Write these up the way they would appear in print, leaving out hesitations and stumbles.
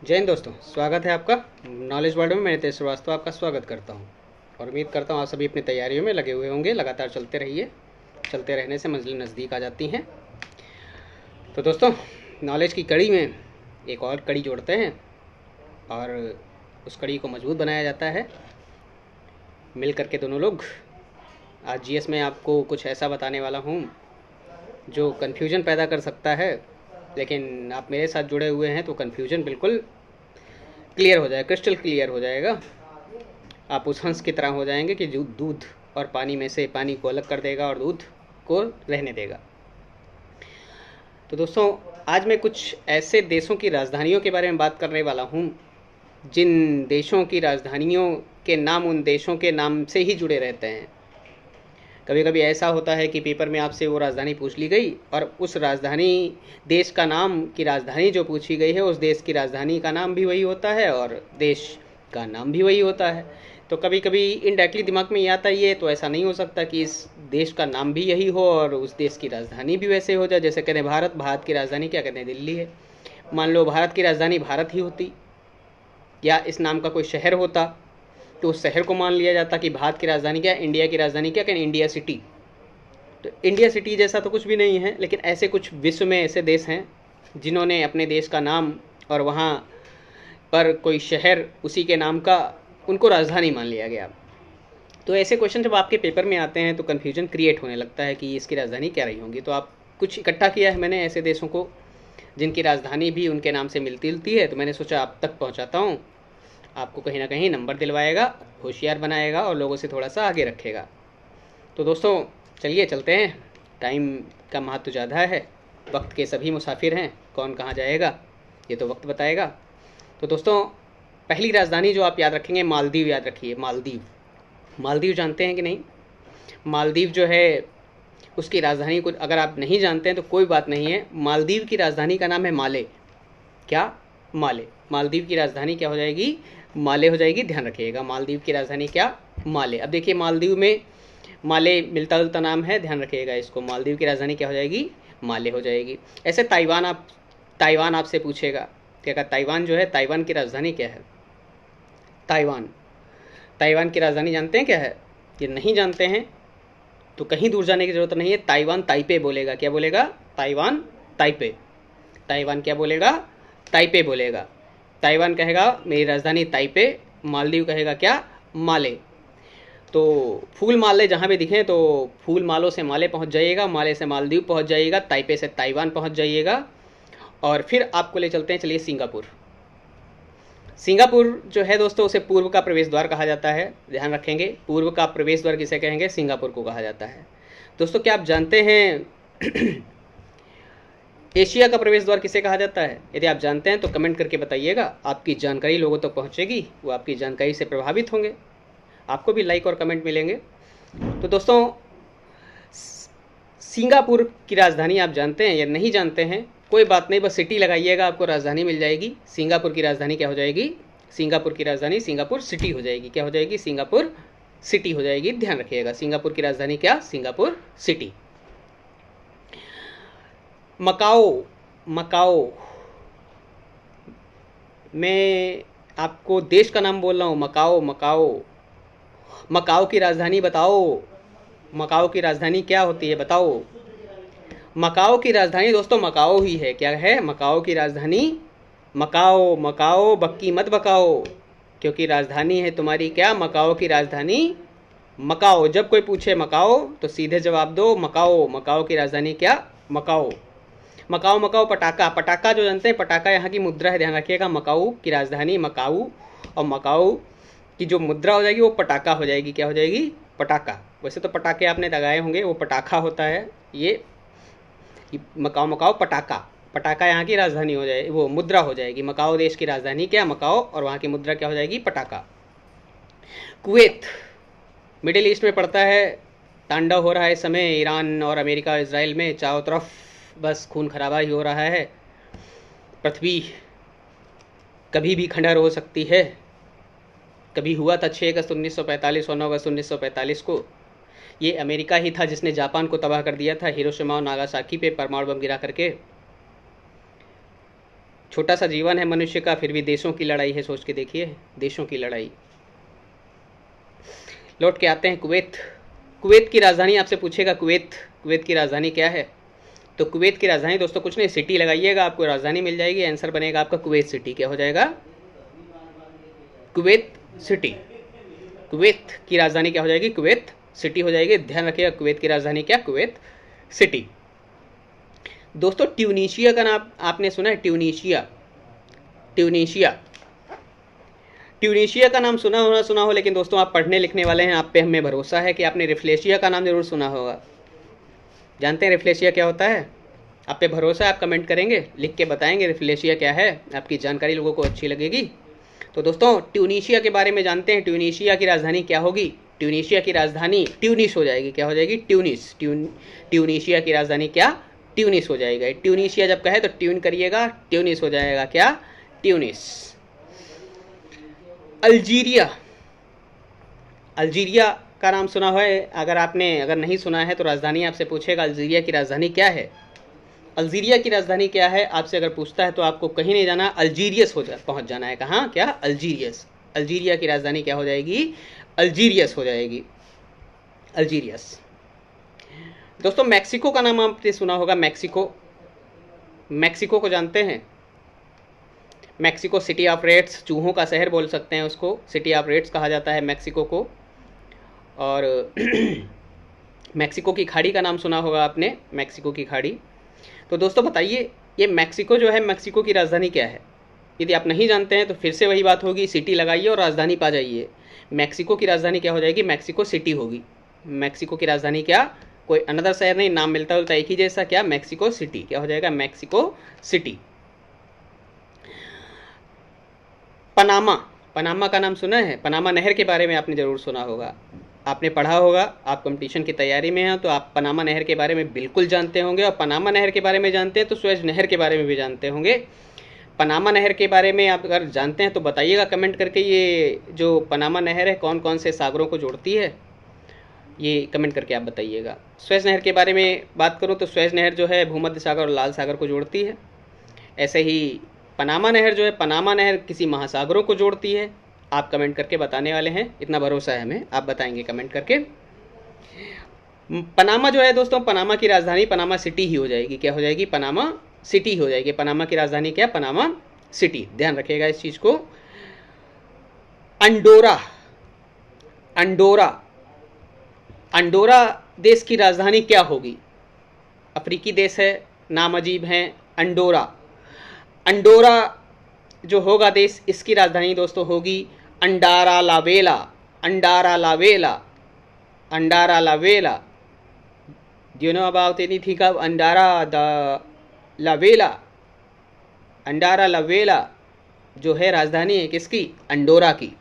जय हिंद दोस्तों, स्वागत है आपका नॉलेज वर्ल्ड में। मैं नितेश श्रीवास्तव आपका स्वागत करता हूं और उम्मीद करता हूं आप सभी अपनी तैयारियों में लगे हुए होंगे। लगातार चलते रहिए, चलते रहने से मंजिल नज़दीक आ जाती हैं। तो दोस्तों, नॉलेज की कड़ी में एक और कड़ी जोड़ते हैं और उस कड़ी को मजबूत बनाया जाता है मिल करके दोनों लोग। आज जीएस में आपको कुछ ऐसा बताने वाला हूं जो कन्फ्यूजन पैदा कर सकता है, लेकिन आप मेरे साथ जुड़े हुए हैं तो कन्फ्यूजन बिल्कुल क्लियर हो जाएगा, क्रिस्टल क्लियर हो जाएगा। आप उस हंस की तरह हो जाएंगे कि जो दूध और पानी में से पानी को अलग कर देगा और दूध को रहने देगा। तो दोस्तों, आज मैं कुछ ऐसे देशों की राजधानियों के बारे में बात करने वाला हूँ जिन देशों की राजधानियों के नाम उन देशों के नाम से ही जुड़े रहते हैं। कभी कभी ऐसा होता है कि पेपर में आपसे वो राजधानी पूछ ली गई और उस राजधानी देश का नाम की राजधानी जो पूछी गई है उस देश की राजधानी का नाम भी वही होता है और देश का नाम भी वही होता है। तो कभी कभी इनडायरेक्टली दिमाग में ये आता है, ये तो ऐसा नहीं हो सकता कि इस देश का नाम भी यही हो और उस देश की राजधानी भी वैसे हो जाए। जैसे कहते हैं भारत, भारत की राजधानी क्या कहते हैं, दिल्ली है। मान लो भारत की राजधानी भारत ही होती या इस नाम का कोई शहर होता तो उस शहर को मान लिया जाता कि भारत की राजधानी क्या, इंडिया की राजधानी क्या, कहते इंडिया सिटी। तो इंडिया सिटी जैसा तो कुछ भी नहीं है, लेकिन ऐसे कुछ विश्व में ऐसे देश हैं जिन्होंने अपने देश का नाम और वहाँ पर कोई शहर उसी के नाम का उनको राजधानी मान लिया गया। तो ऐसे क्वेश्चन जब आपके पेपर में आते हैं तो कन्फ्यूजन क्रिएट होने लगता है कि इसकी राजधानी क्या रही होंगी। तो आप कुछ इकट्ठा किया है मैंने ऐसे देशों को जिनकी राजधानी भी उनके नाम से मिलती जुलती है। तो मैंने सोचा आप तक पहुँचाता हूँ, आपको कहीं ना कहीं नंबर दिलवाएगा, होशियार बनाएगा और लोगों से थोड़ा सा आगे रखेगा। तो दोस्तों चलिए चलते हैं। टाइम का महत्व ज़्यादा है, वक्त के सभी मुसाफिर हैं, कौन कहाँ जाएगा ये तो वक्त बताएगा। तो दोस्तों, पहली राजधानी जो आप याद रखेंगे, मालदीव याद रखिए। मालदीव, मालदीव जानते हैं कि नहीं? मालदीव जो है उसकी राजधानी को अगर आप नहीं जानते हैं तो कोई बात नहीं है। मालदीव की राजधानी का नाम है माले। क्या? माले। मालदीव की राजधानी क्या हो जाएगी? माले हो जाएगी। ध्यान रखिएगा, मालदीव की राजधानी क्या? माले। अब देखिए, मालदीव में माले मिलता जुलता नाम है, ध्यान रखिएगा इसको। मालदीव की राजधानी क्या हो जाएगी? माले हो जाएगी। ऐसे ताइवान आपसे पूछेगा क्या का ताइवान जो है, ताइवान की राजधानी क्या है? ताइवान, ताइवान की राजधानी जानते हैं क्या है? ये नहीं जानते हैं तो कहीं दूर जाने की जरूरत नहीं है। ताइवान ताइपे बोलेगा। क्या बोलेगा? Taiwan Taipei. ताइवान क्या बोलेगा? ताइपे बोलेगा। ताइवान कहेगा मेरी राजधानी ताइपे, मालदीव कहेगा क्या? माले। तो फूल माले जहाँ भी दिखें तो फूल मालों से माले पहुँच जाइएगा, माले से मालदीव पहुँच जाइएगा, ताइपे से ताइवान पहुँच जाइएगा। और फिर आपको ले चलते हैं, चलिए सिंगापुर। सिंगापुर जो है दोस्तों, उसे पूर्व का प्रवेश द्वार कहा जाता है। ध्यान रखेंगे, पूर्व का प्रवेश द्वार किसे कहेंगे? सिंगापुर को कहा जाता है। दोस्तों, क्या आप जानते हैं एशिया का प्रवेश द्वार किसे कहा जाता है? यदि आप जानते हैं तो कमेंट करके बताइएगा। आपकी जानकारी लोगों तक पहुंचेगी, वो आपकी जानकारी से प्रभावित होंगे, आपको भी लाइक और कमेंट मिलेंगे। तो दोस्तों, सिंगापुर की राजधानी आप जानते हैं या नहीं जानते हैं कोई बात नहीं, बस सिटी लगाइएगा, आपको राजधानी मिल जाएगी। सिंगापुर की राजधानी क्या हो जाएगी? सिंगापुर की राजधानी सिंगापुर सिटी हो जाएगी। क्या हो जाएगी? सिंगापुर सिटी हो जाएगी। ध्यान रखिएगा, सिंगापुर की राजधानी क्या? Singapore city. मकाओ, मकाओ, मैं आपको देश का नाम बोल रहा हूँ। मकाओ, मकाओ, मकाओ की राजधानी बताओ। मकाओ की राजधानी क्या होती है बताओ? मकाओ की राजधानी दोस्तों मकाओ ही है। क्या है मकाओ की राजधानी? मकाओ। मकाओ, बक्की मत बकाओ, क्योंकि राजधानी है तुम्हारी क्या? मकाओ की राजधानी मकाओ। जब कोई पूछे मकाओ तो सीधे जवाब दो मकाओ। मकाओ की राजधानी क्या? मकाओ। मकाओ, मकाओ, पटाखा। पटाखा जो जानते हैं, पटाखा यहाँ की मुद्रा है, ध्यान रखिएगा। मकाऊ की राजधानी मकाऊ, और मकाऊ की जो मुद्रा हो जाएगी वो पटाखा हो जाएगी। क्या हो जाएगी? पटाखा। वैसे तो पटाखे आपने लगाए होंगे, वो पटाखा होता है। ये मकाओ, मकाओ, पटाखा। पटाखा यहाँ की राजधानी हो जाए, वो मुद्रा हो जाएगी। मकाओ देश की राजधानी क्या? मकाओ, और वहाँ की मुद्रा क्या हो जाएगी? पटाखा। कुवैत मिडिल ईस्ट में पड़ता है। तांडव हो रहा है इस समय ईरान और अमेरिका इसराइल में, चारों तरफ बस खून खराबा ही हो रहा है। पृथ्वी कभी भी खंडहर हो सकती है। कभी हुआ था 6 अगस्त 1945 और 9 अगस्त 1945 को। ये अमेरिका ही था जिसने जापान को तबाह कर दिया था, हिरोशिमा और नागासाकी पे परमाणु बम गिरा करके। छोटा सा जीवन है मनुष्य का, फिर भी देशों की लड़ाई है, सोच के देखिए, देशों की लड़ाई। लौट के आते हैं कुवैत। कुवैत की राजधानी आपसे पूछेगा, कुवैत की राजधानी क्या है? तो कुवैत की राजधानी दोस्तों कुछ नहीं, सिटी लगाइएगा आपको राजधानी मिल जाएगी। आंसर बनेगा आपका कुवैत सिटी। क्या हो जाएगा? Kuwait city. कुवैत की राजधानी क्या हो जाएगी? कुवैत सिटी हो जाएगी। ध्यान रखिएगा, कुवैत की राजधानी क्या? Kuwait city. दोस्तों ट्यूनीशिया का नाम आपने सुना है? ट्यूनीशिया, ट्यूनीशिया, ट्यूनीशिया का नाम सुना हो, लेकिन दोस्तों आप पढ़ने लिखने वाले हैं, आप पे हमें भरोसा है कि आपने रिफ्लेशिया का नाम जरूर सुना होगा। जानते हैं रिफ्लेशिया क्या होता है? आप पे भरोसा है, आप कमेंट करेंगे, लिख के बताएंगे रिफ्लेशिया क्या है, आपकी जानकारी लोगों को अच्छी लगेगी। तो दोस्तों ट्यूनीशिया के बारे में जानते हैं। ट्यूनीशिया की राजधानी क्या होगी? ट्यूनीशिया की राजधानी ट्यूनिस हो जाएगी। क्या हो जाएगी? ट्यूनिस। ट्यूनीशिया की राजधानी क्या? ट्यूनिस हो जाएगा। ट्यूनीशिया जब कहे तो ट्यून करिएगा, ट्यूनिस हो जाएगा क्या? ट्यूनिस। अल्जीरिया, अल्जीरिया का नाम सुना है? अगर नहीं सुना है तो राजधानी आपसे पूछेगा, अल्जीरिया की राजधानी क्या है? अल्जीरिया की राजधानी क्या है आपसे अगर पूछता है तो आपको कहीं नहीं जाना, अल्जीरियस पहुंच जाना है। कहाँ? क्या? अल्जीरियस। अल्जीरिया की राजधानी क्या हो जाएगी? अल्जीरियस हो जाएगी। अल्जीरियस। दोस्तों मैक्सिको का नाम आपने सुना होगा, मैक्सिको। मैक्सिको को जानते हैं? मैक्सिको सिटी ऑफ रेड्स, चूहों का शहर बोल सकते हैं उसको, सिटी ऑफ रेड्स कहा जाता है मैक्सिको को। और मैक्सिको की खाड़ी का नाम सुना होगा आपने, मैक्सिको की खाड़ी। तो दोस्तों बताइए, ये मैक्सिको जो है, मैक्सिको की राजधानी क्या है? यदि आप नहीं जानते हैं तो फिर से वही बात होगी, सिटी लगाइए और राजधानी पा जाइए। मैक्सिको की राजधानी क्या हो जाएगी? मैक्सिको सिटी होगी। मैक्सिको की राजधानी क्या? कोई अनदर शहर नहीं, नाम मिलता जुलता एक ही जैसा, क्या? Mexico city. क्या हो जाएगा? Mexico city. पनामा, पनामा का नाम सुना है? पनामा नहर के बारे में आपने ज़रूर सुना होगा, आपने पढ़ा होगा, आप कंपटीशन की तैयारी में हैं तो आप पनामा नहर के बारे में बिल्कुल जानते होंगे। और पनामा नहर के बारे में जानते हैं तो सुएज नहर के बारे में भी जानते होंगे। पनामा नहर के बारे में आप अगर जानते हैं तो बताइएगा कमेंट करके, ये जो पनामा नहर है कौन कौन से सागरों को जोड़ती है, ये कमेंट करके आप बताइएगा। सुएज नहर के बारे में बात करूँ तो सुएज नहर जो है भूमध्य सागर और लाल सागर को जोड़ती है। ऐसे ही पनामा नहर जो है, पनामा नहर किसी महासागरों को जोड़ती है। आप कमेंट करके बताने वाले हैं, इतना भरोसा है हमें, आप बताएंगे कमेंट करके। पनामा जो है दोस्तों, पनामा की राजधानी पनामा सिटी ही हो जाएगी। क्या हो जाएगी? पनामा सिटी हो जाएगी। पनामा की राजधानी क्या? Panama city. ध्यान रखिएगा इस चीज को। अंडोरा, अंडोरा, अंडोरा देश की राजधानी क्या होगी? अफ्रीकी देश है, नाम अजीब है, अंडोरा। अंडोरा जो होगा देश, इसकी राजधानी दोस्तों होगी अंडारा ला वेला। अंडारा ला वेला, अंडारा ला वेला। Do you know about anything of अंडारा ला वेला? अंडारा ला वेला जो है राजधानी है किसकी? अंडोरा की।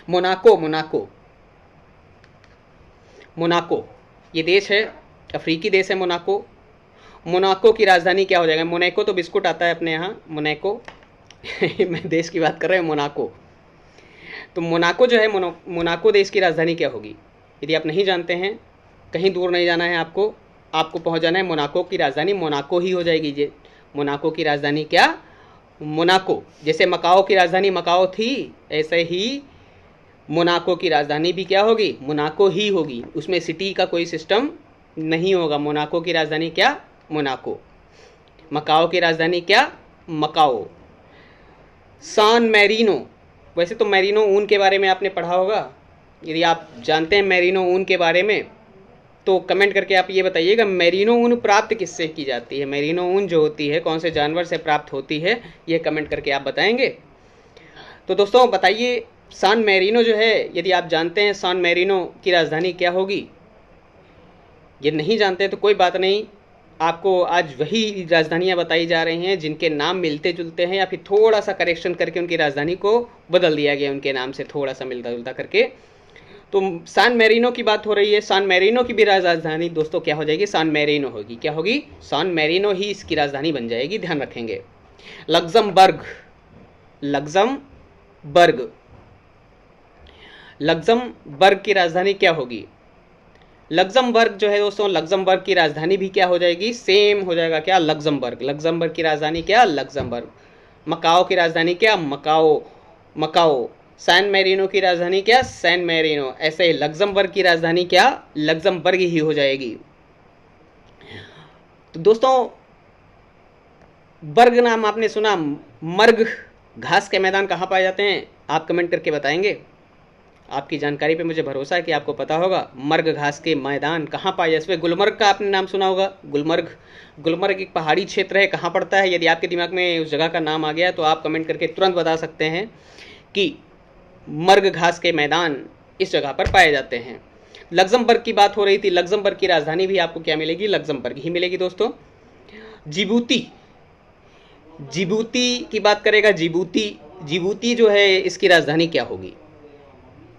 मोनाको, मोनाको, मोनाको ये देश है, अफ्रीकी देश है मोनाको। मोनाको की राजधानी क्या हो जाएगा? मोनाको तो बिस्कुट आता है अपने यहाँ, मोनाको मैं देश की बात कर रहा हूँ, मोनाको। तो मोनाको जो है, मोनाको देश की राजधानी क्या होगी? यदि आप नहीं जानते हैं, कहीं दूर नहीं जाना है आपको, आपको पहुँच जाना है, मोनाको की राजधानी मोनाको ही हो जाएगी। जे मोनाको की राजधानी क्या? मोनाको। जैसे मकाओ की राजधानी मकाओ थी, ऐसे ही मोनाको की राजधानी भी क्या होगी? मोनाको ही होगी। उसमें सिटी का कोई सिस्टम नहीं होगा। मोनाको की राजधानी क्या? मोनाको। मकाओ की राजधानी क्या? मकाओ। सान मैरिनो, वैसे तो मैरिनो ऊन के बारे में आपने पढ़ा होगा, यदि आप जानते हैं मैरिनो ऊन के बारे में तो कमेंट करके आप ये बताइएगा, मैरिनो ऊन प्राप्त किससे की जाती है? मैरिनो ऊन जो होती है कौन से जानवर से प्राप्त होती है, ये कमेंट करके आप बताएंगे। तो दोस्तों बताइए, सान मैरिनो जो है, यदि आप जानते हैं सान मैरिनो की राजधानी क्या होगी? ये नहीं जानते तो कोई बात नहीं, आपको आज वही राजधानियाँ बताई जा रही हैं जिनके नाम मिलते जुलते हैं, या फिर थोड़ा सा करेक्शन करके उनकी राजधानी को बदल दिया गया, उनके नाम से थोड़ा सा मिलता जुलता करके। तो सान मैरिनो की बात हो रही है, सान मैरिनो की भी राजधानी दोस्तों क्या हो जाएगी? सान मैरिनो होगी। क्या होगी? सान मैरिनो ही इसकी राजधानी बन जाएगी, ध्यान रखेंगे। लग्जमबर्ग, लग्जमबर्ग, लग्जमबर्ग की राजधानी क्या होगी? लग्जमबर्ग जो है दोस्तों, लग्जमबर्ग की राजधानी भी क्या हो जाएगी, सेम हो जाएगा क्या, लग्जमबर्ग। लग्जमबर्ग की राजधानी क्या, लग्जमबर्ग। मकाओ की राजधानी क्या, मकाओ, मकाओ। सैन मेरिनो की राजधानी क्या, सैन मेरिनो। ऐसे ही लग्जमबर्ग की राजधानी क्या, लग्जमबर्ग ही हो जाएगी। तो दोस्तों बर्ग नाम आपने सुना, मर्ग घास के मैदान कहाँ पाए जाते हैं, आप कमेंट करके बताएंगे। आपकी जानकारी पे मुझे भरोसा है कि आपको पता होगा मर्ग घास के मैदान कहाँ पाए जाते हैं। गुलमर्ग का आपने नाम सुना होगा, गुलमर्ग। गुलमर्ग एक पहाड़ी क्षेत्र है, कहाँ पड़ता है। यदि आपके दिमाग में उस जगह का नाम आ गया तो आप कमेंट करके तुरंत बता सकते हैं कि मर्ग घास के मैदान इस जगह पर पाए जाते हैं। लग्जमबर्ग की बात हो रही थी, लग्जमबर्ग की राजधानी भी आपको क्या मिलेगी, लग्जमबर्ग ही मिलेगी दोस्तों। जिबूती, जिबूती की बात करेगा, जिबूती। जिबूती जो है इसकी राजधानी क्या होगी,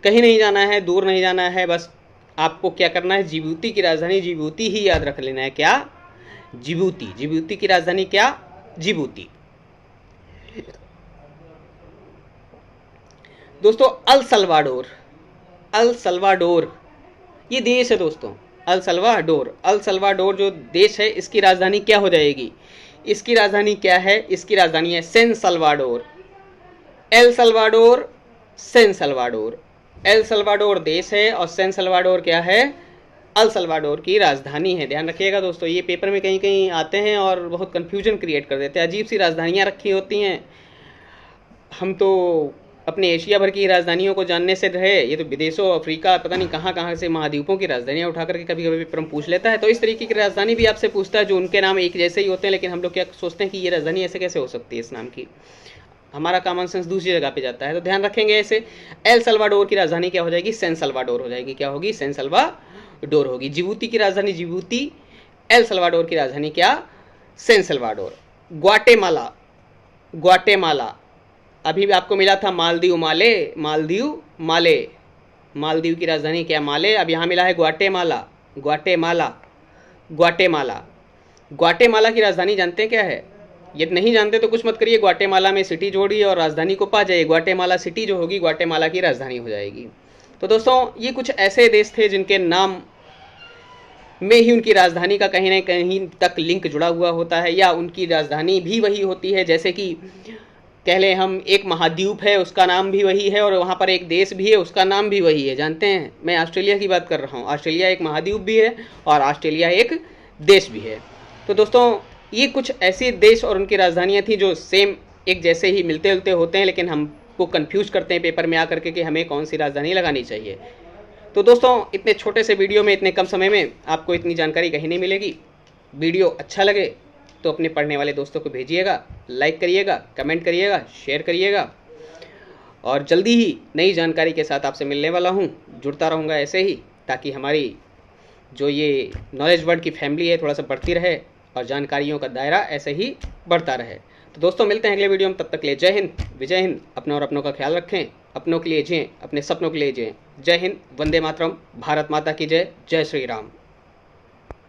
कहीं नहीं जाना है, दूर नहीं जाना है, बस आपको क्या करना है, जिबूती की राजधानी जिबूती ही याद रख लेना है। क्या, जिबूती। जिबूती की राजधानी क्या, जिबूती। दोस्तों अल सल्वाडोर, अल सल्वाडोर ये देश है दोस्तों। अल सल्वाडोर, अल सल्वाडोर जो देश है इसकी राजधानी क्या हो जाएगी, इसकी राजधानी क्या है, इसकी राजधानी है San Salvador. El Salvador, San Salvador. El Salvador देश है और सैन सल्वाडोर क्या है, अल सल्वाडोर की राजधानी है। ध्यान रखिएगा दोस्तों, ये पेपर में कहीं कहीं आते हैं और बहुत कन्फ्यूजन क्रिएट कर देते हैं, अजीब सी राजधानियाँ रखी होती हैं। हम तो अपने एशिया भर की राजधानियों को जानने से रहे, ये तो विदेशों, अफ्रीका, पता नहीं कहाँ कहाँ से महाद्वीपों की राजधानियाँ उठा करके कभी कभी पेपर में पूछ लेता है। तो इस तरीके की राजधानी भी आपसे पूछता है जो उनके नाम एक जैसे ही होते हैं, लेकिन हम लोग क्या सोचते हैं कि ये राजधानी ऐसे कैसे हो सकती है इस नाम की, हमारा कॉमन सेंस दूसरी जगह पे जाता है। तो ध्यान रखेंगे ऐसे। एल सल्वाडोर की राजधानी क्या हो जाएगी, सैन सल्वाडोर हो जाएगी। क्या होगी, सैन सल्वाडोर होगी। जिबूती की राजधानी जिबूती, एल सल्वाडोर की राजधानी क्या, सैन सल्वाडोर। ग्वाटेमाला, ग्वाटेमाला अभी भी आपको मिला था मालदीव, माले, मालदीव, माले। मालदीव की राजधानी क्या, माले। अब यहाँ मिला है ग्वाटेमाला, ग्वाटेमाला, ग्वाटेमाला। ग्वाटेमाला की राजधानी जानते हैं क्या है, यदि नहीं जानते तो कुछ मत करिए, ग्वाटेमाला में सिटी जोड़िए और राजधानी को पा जाइए। ग्वाटेमाला सिटी जो होगी ग्वाटेमाला की राजधानी हो जाएगी। तो दोस्तों ये कुछ ऐसे देश थे जिनके नाम में ही उनकी राजधानी का कहीं ना कहीं तक लिंक जुड़ा हुआ होता है, या उनकी राजधानी भी वही होती है। जैसे कि कह लें हम, एक महाद्वीप है उसका नाम भी वही है, और वहाँ पर एक देश भी है उसका नाम भी वही है। जानते हैं, मैं ऑस्ट्रेलिया की बात कर रहा हूँ। ऑस्ट्रेलिया एक महाद्वीप भी है और ऑस्ट्रेलिया एक देश भी है। तो दोस्तों ये कुछ ऐसे देश और उनकी राजधानियाँ थी जो सेम एक जैसे ही मिलते जुलते होते हैं, लेकिन हमको कन्फ्यूज करते हैं पेपर में आकर के कि हमें कौन सी राजधानी लगानी चाहिए। तो दोस्तों इतने छोटे से वीडियो में, इतने कम समय में आपको इतनी जानकारी कहीं नहीं मिलेगी। वीडियो अच्छा लगे तो अपने पढ़ने वाले दोस्तों को भेजिएगा, लाइक करिएगा, कमेंट करिएगा, शेयर करिएगा, और जल्दी ही नई जानकारी के साथ आपसे मिलने वाला हूँ। जुड़ता रहूँगा ऐसे ही, ताकि हमारी जो ये नॉलेज वर्ल्ड की फैमिली है थोड़ा सा बढ़ती रहे और जानकारियों का दायरा ऐसे ही बढ़ता रहे। तो दोस्तों मिलते हैं अगले वीडियो में, तब तक के लिए जय हिंद, विजय हिंद। अपनों और अपनों का ख्याल रखें, अपनों के लिए जिएं, अपने सपनों के लिए जिएं। जय हिंद, वंदे मातरम, भारत माता की जय, जय श्री राम।